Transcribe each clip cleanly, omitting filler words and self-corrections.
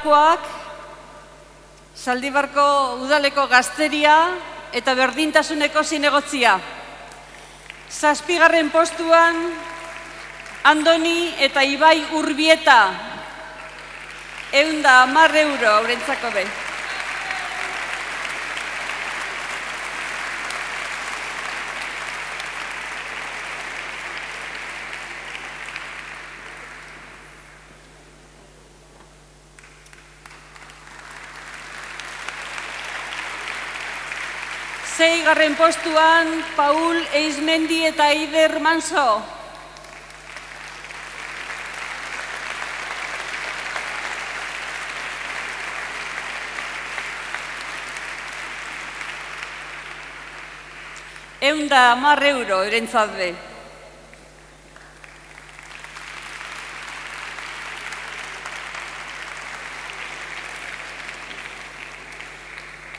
Koak, Zaldibarko udaleko gazteria eta berdintasuneko zinegotzia. 7. postuan Andoni eta Ibai Urbieta, 110 euro eurentzako be. Seigarren postuan Paul Eizmendi eta Eider Manso. Eunda 10 euro eurentzat be.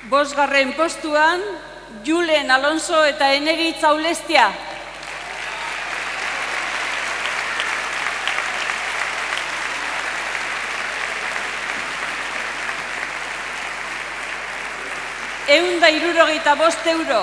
Bosgarren postuan Julen Alonso eta Eneritz Aulestia. Eunda 65 euro.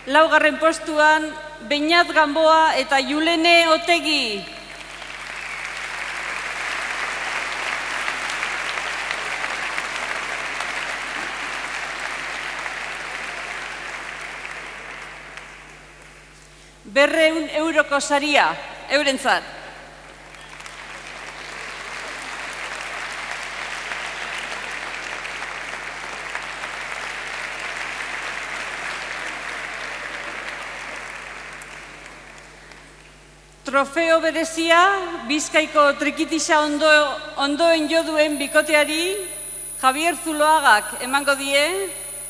Laugarren postuan Beñat Gamboa eta Julene Otegi. €100 euroko saria, eurentzat. Trofeo berezia Bizkaiko trikitisa ondoen joduen bikoteari Javier Zuloagak emango die,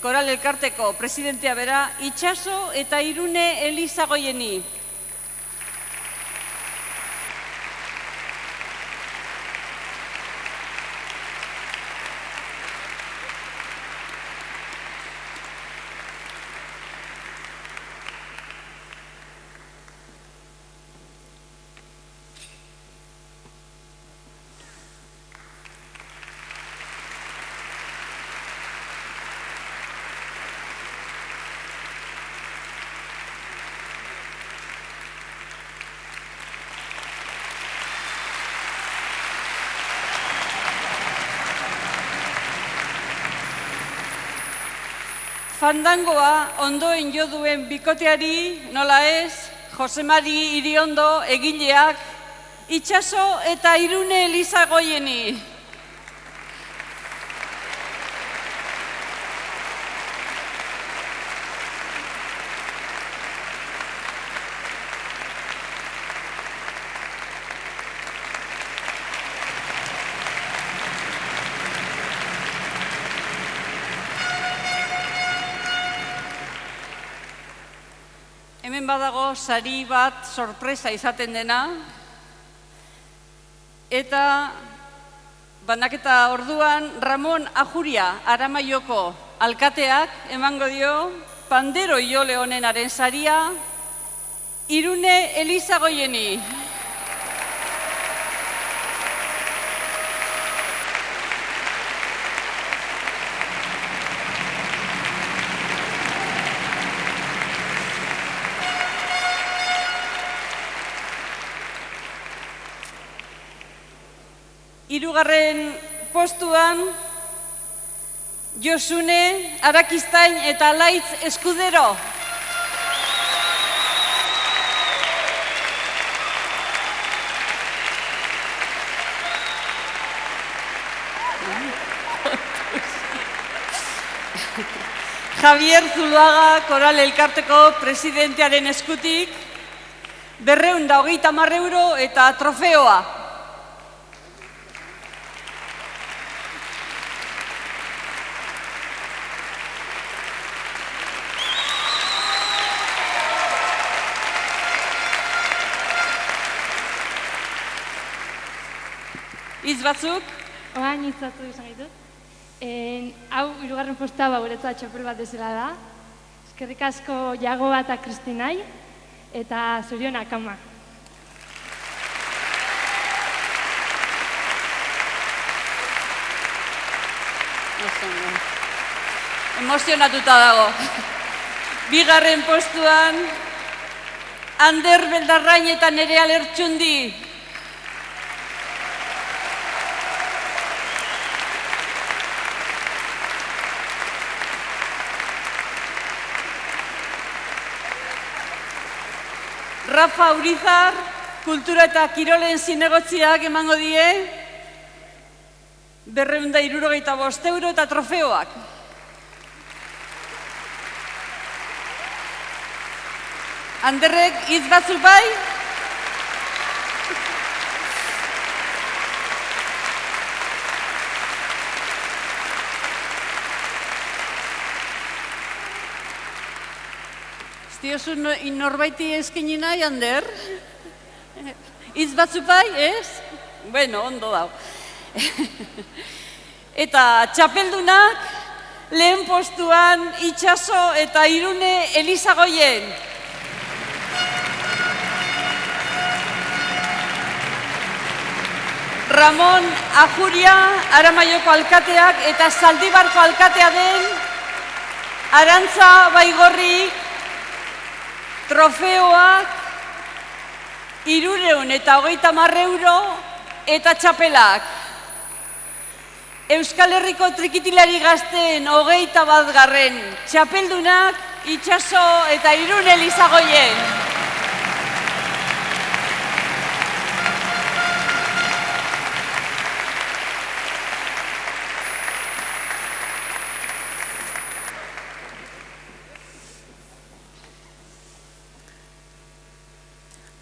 Koral Elkarteko presidentea bera, Itxaso eta Irune Elizagoieni. Fandangoa ondoen joduen bikoteari, nola ez, Jose Mari Iriondo egileak, Itxaso eta Irune Elizagoieni. Hemen badago sari bat sorpresa izaten dena, eta banaketa orduan Ramon Ajuria Aramaioko alkateak emango dio pandero jole honenaren saria Irune Elizagoieni. Hirugarren postuan Josune Arakistain eta Laitz Eskudero. Javier Zuloaga Koral Elkarteko presidentearen eskutik 230 euro eta trofeoa. Hitz batzuk, Oain itzatu izan gaitu. Hau, hirugarren postua guretzat txapel bat ezela da. Eskerrik asko Jagoa eta Kristinai, eta zorionak ama. Emozionatuta dago. Bigarren postuan, Ander Beldarrain eta Nerea Lertxundi. Rafa Urizar, Kultura eta Kirolen zinegotziak emango die, 265 euro eta trofeoak. Anderrek hitz batzuk bai? Ez diozu norbaiti eskaini nahi, Ander? Hitz batzuk bai, ez? Bueno, ondo dau. Eta txapeldunak lehen postuan Itxaso eta Irune Elizagoien. Ramon Ajuria, Aramaioko alkateak eta Zaldibarko alkatea den Arantza Baigorri trofeoak 330 euro eta txapelak. Euskal Herriko trikitilari gazteen 21. Txapeldunak Itxaso eta Irune Elizagoien.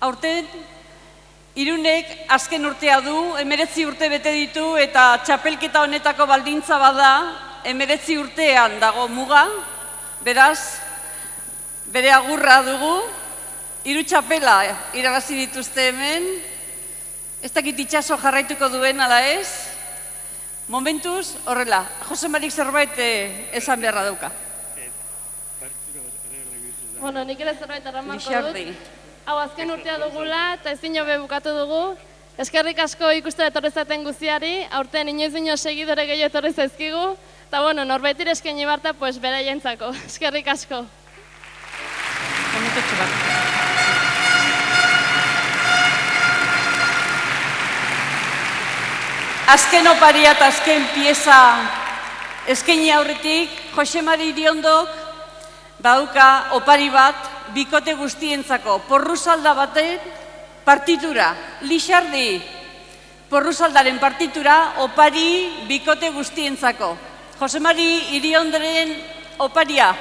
Aurten, Irunek azken urtea du, 19 urte bete ditu eta txapelketa honetako baldintza bada, 19 urtean dago muga, beraz, bere agurra dugu, 3 txapela irabazi dituzte hemen, ez dakit Itxaso jarraituko duen ala ez, momentuz, horrela, Jose Marik zerbait esan beharra dauka. Bueno, nik ere zerbait erramanko dut. Hau azken urtea dugula eta ezin hobe bukatu dugu. Eskerrik asko ikuste etorri zaten guztiari, aurten inoiz segidore gehiago etorri zaizkigu. Eta bueno, norbaitire eskaini barta, pues bere jentzako. Eskerrik asko. Azken oparia eta azken pieza eskaini aurretik, Jose Mari Iriondok badauka opari bat, bikote guztientzako, porruzalda baten partitura, Lixardi, porruzaldaren partitura, opari bikote guztientzako. Jose Mari Iriondoren oparia.